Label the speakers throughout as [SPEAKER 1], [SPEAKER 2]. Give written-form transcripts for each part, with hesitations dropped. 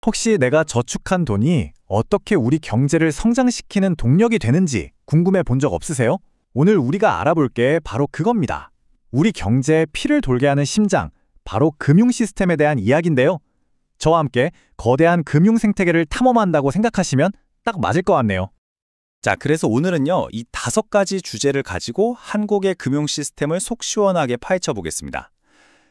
[SPEAKER 1] 혹시 내가 저축한 돈이 어떻게 우리 경제를 성장시키는 동력이 되는지 궁금해 본 적 없으세요? 오늘 우리가 알아볼 게 바로 그겁니다. 우리 경제에 피를 돌게 하는 심장, 바로 금융 시스템에 대한 이야기인데요. 저와 함께 거대한 금융 생태계를 탐험한다고 생각하시면 딱 맞을 것 같네요.
[SPEAKER 2] 자, 그래서 오늘은요, 이 5가지 주제를 가지고 한국의 금융 시스템을 속 시원하게 파헤쳐 보겠습니다.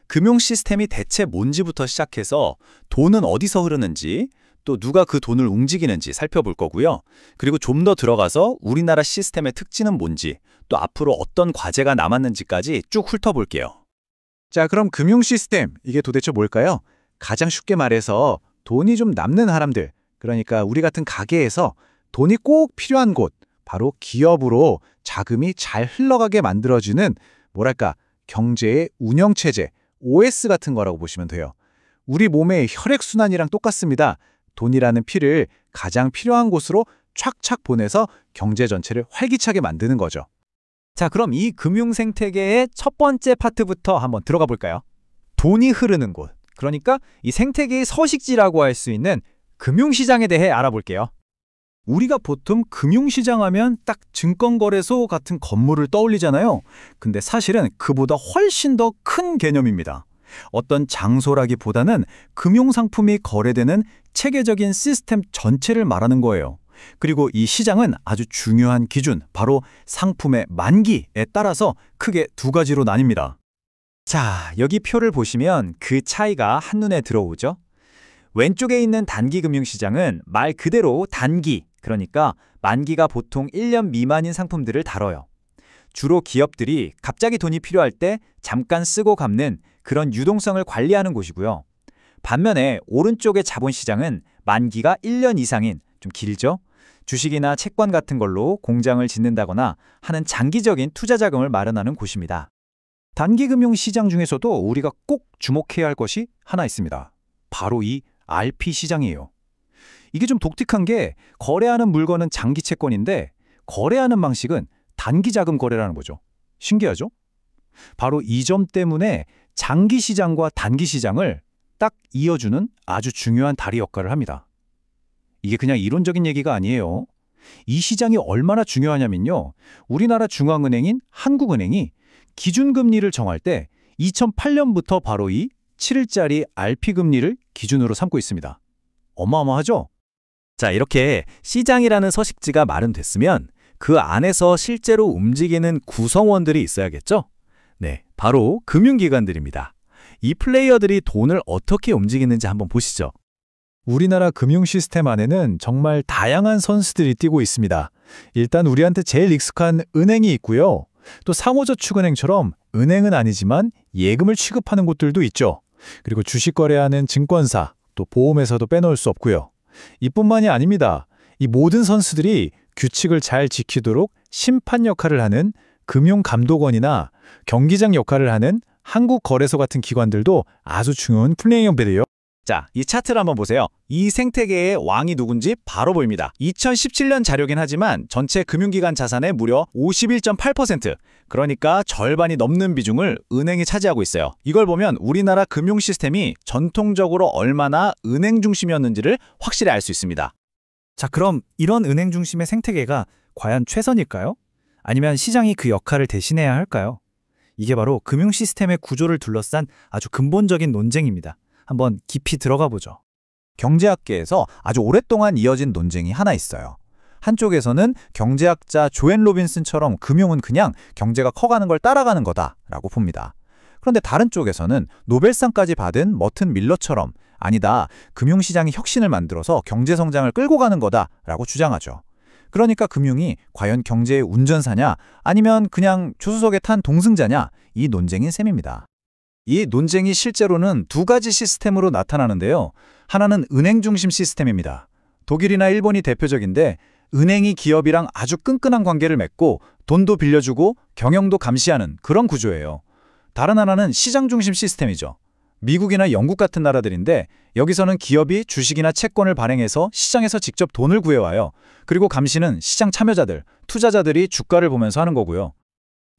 [SPEAKER 2] 금융 시스템이 대체 뭔지부터 시작해서 돈은 어디서 흐르는지, 또 누가 그 돈을 움직이는지 살펴볼 거고요. 그리고 좀 더 들어가서 우리나라 시스템의 특징은 뭔지, 또 앞으로 어떤 과제가 남았는지까지 쭉 훑어볼게요.
[SPEAKER 3] 자, 그럼 금융 시스템, 이게 도대체 뭘까요? 가장 쉽게 말해서 돈이 좀 남는 사람들, 그러니까 우리 같은 가게에서 돈이 꼭 필요한 곳, 바로 기업으로 자금이 잘 흘러가게 만들어주는 뭐랄까 경제의 운영체제, OS 같은 거라고 보시면 돼요. 우리 몸의 혈액순환이랑 똑같습니다. 돈이라는 피를 가장 필요한 곳으로 촥촥 보내서 경제 전체를 활기차게 만드는 거죠.
[SPEAKER 1] 자, 그럼 이 금융 생태계의 첫 번째 파트부터 한번 들어가 볼까요? 돈이 흐르는 곳, 그러니까 이 생태계의 서식지라고 할 수 있는 금융시장에 대해 알아볼게요.
[SPEAKER 2] 우리가 보통 금융시장 하면 딱 증권거래소 같은 건물을 떠올리잖아요. 근데 사실은 그보다 훨씬 더 큰 개념입니다. 어떤 장소라기보다는 금융상품이 거래되는 체계적인 시스템 전체를 말하는 거예요. 그리고 이 시장은 아주 중요한 기준, 바로 상품의 만기에 따라서 크게 2가지로 나뉩니다.
[SPEAKER 1] 자, 여기 표를 보시면 그 차이가 한눈에 들어오죠? 왼쪽에 있는 단기 금융시장은 말 그대로 단기, 그러니까 만기가 보통 1년 미만인 상품들을 다뤄요. 주로 기업들이 갑자기 돈이 필요할 때 잠깐 쓰고 갚는 그런 유동성을 관리하는 곳이고요. 반면에 오른쪽의 자본시장은 만기가 1년 이상인, 좀 길죠? 주식이나 채권 같은 걸로 공장을 짓는다거나 하는 장기적인 투자 자금을 마련하는 곳입니다.
[SPEAKER 2] 단기 금융시장 중에서도 우리가 꼭 주목해야 할 것이 하나 있습니다. 바로 이 RP 시장이에요. 이게 좀 독특한 게 거래하는 물건은 장기 채권인데 거래하는 방식은 단기 자금 거래라는 거죠. 신기하죠? 바로 이 점 때문에 장기 시장과 단기 시장을 딱 이어주는 아주 중요한 다리 역할을 합니다. 이게 그냥 이론적인 얘기가 아니에요. 이 시장이 얼마나 중요하냐면요. 우리나라 중앙은행인 한국은행이 기준금리를 정할 때 2008년부터 바로 이 7일짜리 RP금리를 기준으로 삼고 있습니다. 어마어마하죠?
[SPEAKER 1] 자, 이렇게 시장이라는 서식지가 마련됐으면 그 안에서 실제로 움직이는 구성원들이 있어야겠죠? 네, 바로 금융기관들입니다. 이 플레이어들이 돈을 어떻게 움직이는지 한번 보시죠.
[SPEAKER 3] 우리나라 금융 시스템 안에는 정말 다양한 선수들이 뛰고 있습니다. 일단 우리한테 제일 익숙한 은행이 있고요. 또 상호저축은행처럼 은행은 아니지만 예금을 취급하는 곳들도 있죠. 그리고 주식 거래하는 증권사, 또 보험회사도 빼놓을 수 없고요. 이뿐만이 아닙니다. 이 모든 선수들이 규칙을 잘 지키도록 심판 역할을 하는 금융감독원이나 경기장 역할을 하는 한국거래소 같은 기관들도 아주 중요한 플레이어들이에요.
[SPEAKER 1] 자, 이 차트를 한번 보세요. 이 생태계의 왕이 누군지 바로 보입니다. 2017년 자료긴 하지만 전체 금융기관 자산의 무려 51.8%, 그러니까 절반이 넘는 비중을 은행이 차지하고 있어요. 이걸 보면 우리나라 금융 시스템이 전통적으로 얼마나 은행 중심이었는지를 확실히 알 수 있습니다.
[SPEAKER 2] 자, 그럼 이런 은행 중심의 생태계가 과연 최선일까요? 아니면 시장이 그 역할을 대신해야 할까요? 이게 바로 금융 시스템의 구조를 둘러싼 아주 근본적인 논쟁입니다. 한번 깊이 들어가 보죠.
[SPEAKER 1] 경제학계에서 아주 오랫동안 이어진 논쟁이 하나 있어요. 한쪽에서는 경제학자 조앤 로빈슨처럼 금융은 그냥 경제가 커가는 걸 따라가는 거다라고 봅니다. 그런데 다른 쪽에서는 노벨상까지 받은 머튼 밀러처럼 아니다, 금융시장이 혁신을 만들어서 경제성장을 끌고 가는 거다라고 주장하죠. 그러니까 금융이 과연 경제의 운전사냐 아니면 그냥 조수석에 탄 동승자냐, 이 논쟁인 셈입니다. 이 논쟁이 실제로는 2가지 시스템으로 나타나는데요. 하나는 은행 중심 시스템입니다. 독일이나 일본이 대표적인데 은행이 기업이랑 아주 끈끈한 관계를 맺고 돈도 빌려주고 경영도 감시하는 그런 구조예요. 다른 하나는 시장 중심 시스템이죠. 미국이나 영국 같은 나라들인데 여기서는 기업이 주식이나 채권을 발행해서 시장에서 직접 돈을 구해와요. 그리고 감시는 시장 참여자들, 투자자들이 주가를 보면서 하는 거고요.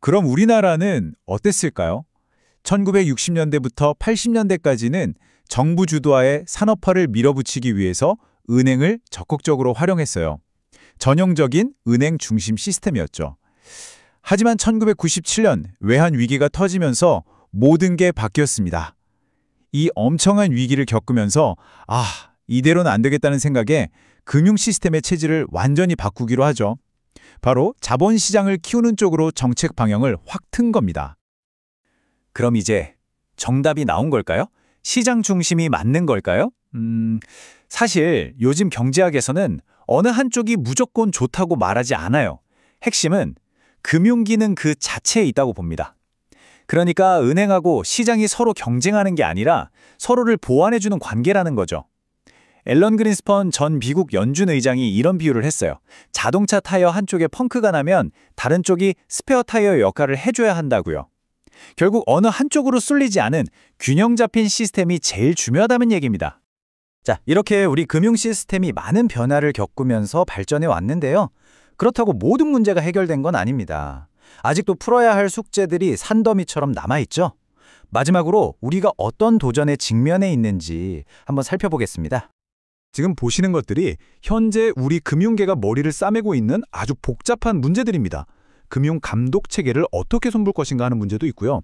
[SPEAKER 3] 그럼 우리나라는 어땠을까요? 1960년대부터 80년대까지는
[SPEAKER 1] 정부 주도하에 산업화를 밀어붙이기 위해서 은행을 적극적으로 활용했어요. 전형적인 은행 중심 시스템이었죠. 하지만 1997년 외환 위기가 터지면서 모든 게 바뀌었습니다. 이 엄청난 위기를 겪으면서 이대로는 안 되겠다는 생각에 금융 시스템의 체질을 완전히 바꾸기로 하죠. 바로 자본시장을 키우는 쪽으로 정책 방향을 확 튼 겁니다.
[SPEAKER 2] 그럼 이제 정답이 나온 걸까요? 시장 중심이 맞는 걸까요? 사실 요즘 경제학에서는 어느 한쪽이 무조건 좋다고 말하지 않아요. 핵심은 금융기능 그 자체에 있다고 봅니다. 그러니까 은행하고 시장이 서로 경쟁하는 게 아니라 서로를 보완해주는 관계라는 거죠. 앨런 그린스펀 전 미국 연준 의장이 이런 비유를 했어요. 자동차 타이어 한쪽에 펑크가 나면 다른 쪽이 스페어 타이어 역할을 해줘야 한다고요. 결국 어느 한쪽으로 쏠리지 않은 균형 잡힌 시스템이 제일 중요하다는 얘기입니다.
[SPEAKER 1] 자, 이렇게 우리 금융 시스템이 많은 변화를 겪으면서 발전해 왔는데요. 그렇다고 모든 문제가 해결된 건 아닙니다. 아직도 풀어야 할 숙제들이 산더미처럼 남아있죠. 마지막으로 우리가 어떤 도전에 직면해 있는지 한번 살펴보겠습니다.
[SPEAKER 3] 지금 보시는 것들이 현재 우리 금융계가 머리를 싸매고 있는 아주 복잡한 문제들입니다. 금융 감독 체계를 어떻게 손볼 것인가 하는 문제도 있고요.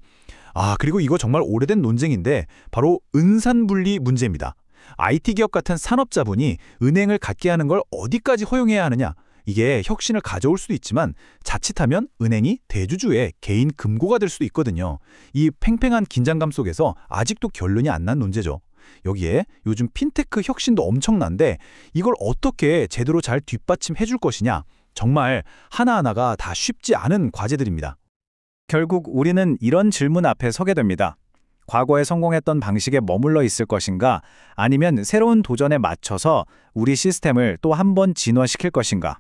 [SPEAKER 3] 그리고 이거 정말 오래된 논쟁인데 바로 은산분리 문제입니다. IT 기업 같은 산업자본이 은행을 갖게 하는 걸 어디까지 허용해야 하느냐. 이게 혁신을 가져올 수도 있지만 자칫하면 은행이 대주주의 개인 금고가 될 수도 있거든요. 이 팽팽한 긴장감 속에서 아직도 결론이 안 난 논제죠. 여기에 요즘 핀테크 혁신도 엄청난데 이걸 어떻게 제대로 잘 뒷받침해 줄 것이냐. 정말 하나하나가 다 쉽지 않은 과제들입니다.
[SPEAKER 2] 결국 우리는 이런 질문 앞에 서게 됩니다. 과거에 성공했던 방식에 머물러 있을 것인가? 아니면 새로운 도전에 맞춰서 우리 시스템을 또 한 번 진화시킬 것인가?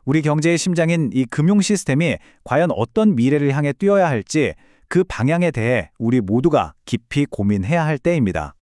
[SPEAKER 2] 우리 경제의 심장인 이 금융 시스템이 과연 어떤 미래를 향해 뛰어야 할지 그 방향에 대해 우리 모두가 깊이 고민해야 할 때입니다.